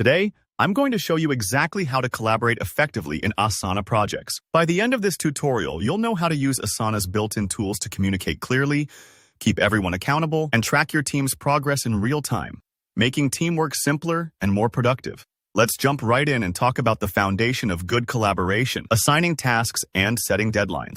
Today, I'm going to show you exactly how to collaborate effectively in Asana Projects. By the end of this tutorial, you'll know how to use Asana's built-in tools to communicate clearly, keep everyone accountable, and track your team's progress in real time, making teamwork simpler and more productive. Let's jump right in and talk about the foundation of good collaboration, assigning tasks and setting deadlines.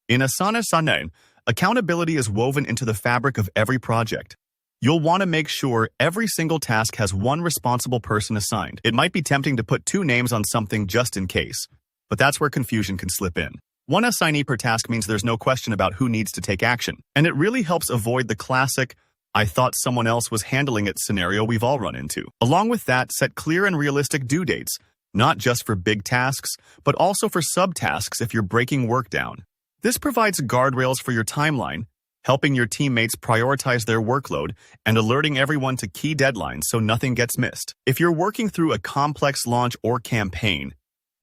In Asana, accountability is woven into the fabric of every project. You'll want to make sure every single task has one responsible person assigned. It might be tempting to put two names on something just in case, but that's where confusion can slip in. One assignee per task means there's no question about who needs to take action, and it really helps avoid the classic, "I thought someone else was handling it" scenario we've all run into. Along with that, set clear and realistic due dates, not just for big tasks, but also for subtasks if you're breaking work down. This provides guardrails for your timeline, helping your teammates prioritize their workload and alerting everyone to key deadlines so nothing gets missed. If you're working through a complex launch or campaign,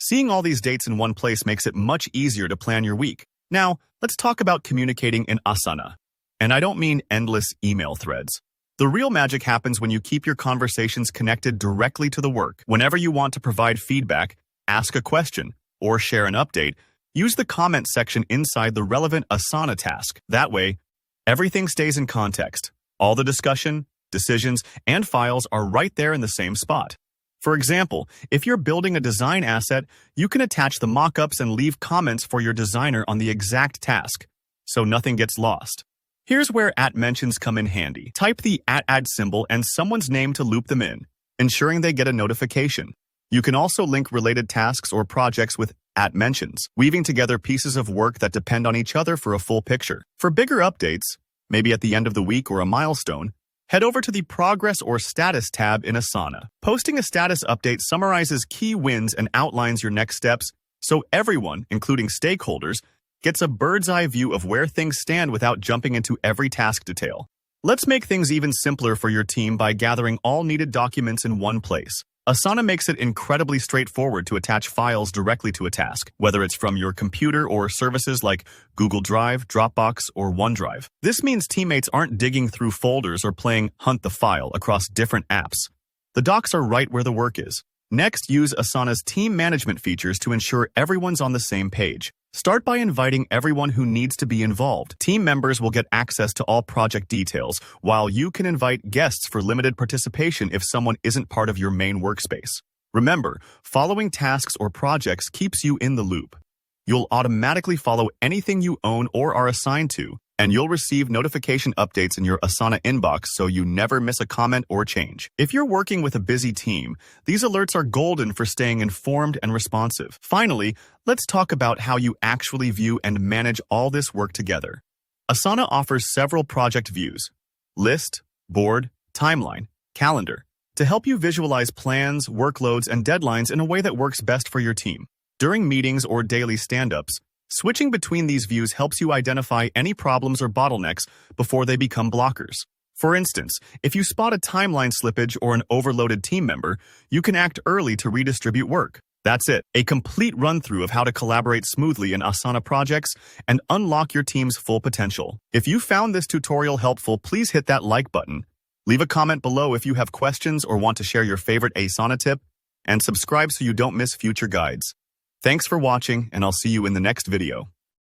seeing all these dates in one place makes it much easier to plan your week. Now, let's talk about communicating in Asana. And I don't mean endless email threads. The real magic happens when you keep your conversations connected directly to the work. Whenever you want to provide feedback, ask a question, or share an update, use the comment section inside the relevant Asana task. That way, everything stays in context. All the discussion, decisions, and files are right there in the same spot. For example, if you're building a design asset, you can attach the mockups and leave comments for your designer on the exact task, so nothing gets lost. Here's where @mentions come in handy. Type the @add symbol and someone's name to loop them in, ensuring they get a notification. You can also link related tasks or projects with @mentions, weaving together pieces of work that depend on each other for a full picture. For bigger updates, maybe at the end of the week or a milestone, head over to the Progress or Status tab in Asana. Posting a status update summarizes key wins and outlines your next steps, so everyone, including stakeholders, gets a bird's-eye view of where things stand without jumping into every task detail. Let's make things even simpler for your team by gathering all needed documents in one place. Asana makes it incredibly straightforward to attach files directly to a task, whether it's from your computer or services like Google Drive, Dropbox, or OneDrive. This means teammates aren't digging through folders or playing hunt the file across different apps. The docs are right where the work is. Next, use Asana's team management features to ensure everyone's on the same page. Start by inviting everyone who needs to be involved. Team members will get access to all project details, while you can invite guests for limited participation if someone isn't part of your main workspace. Remember, following tasks or projects keeps you in the loop. You'll automatically follow anything you own or are assigned to, and you'll receive notification updates in your Asana inbox so you never miss a comment or change. If you're working with a busy team, these alerts are golden for staying informed and responsive. Finally, let's talk about how you actually view and manage all this work together. Asana offers several project views: list, board, timeline, calendar, to help you visualize plans, workloads, and deadlines in a way that works best for your team. During meetings or daily stand-ups, switching between these views helps you identify any problems or bottlenecks before they become blockers. For instance, if you spot a timeline slippage or an overloaded team member, you can act early to redistribute work. That's it, a complete run-through of how to collaborate smoothly in Asana Projects and unlock your team's full potential. If you found this tutorial helpful, please hit that like button. Leave a comment below if you have questions or want to share your favorite Asana tip, and subscribe so you don't miss future guides. Thanks for watching, and I'll see you in the next video.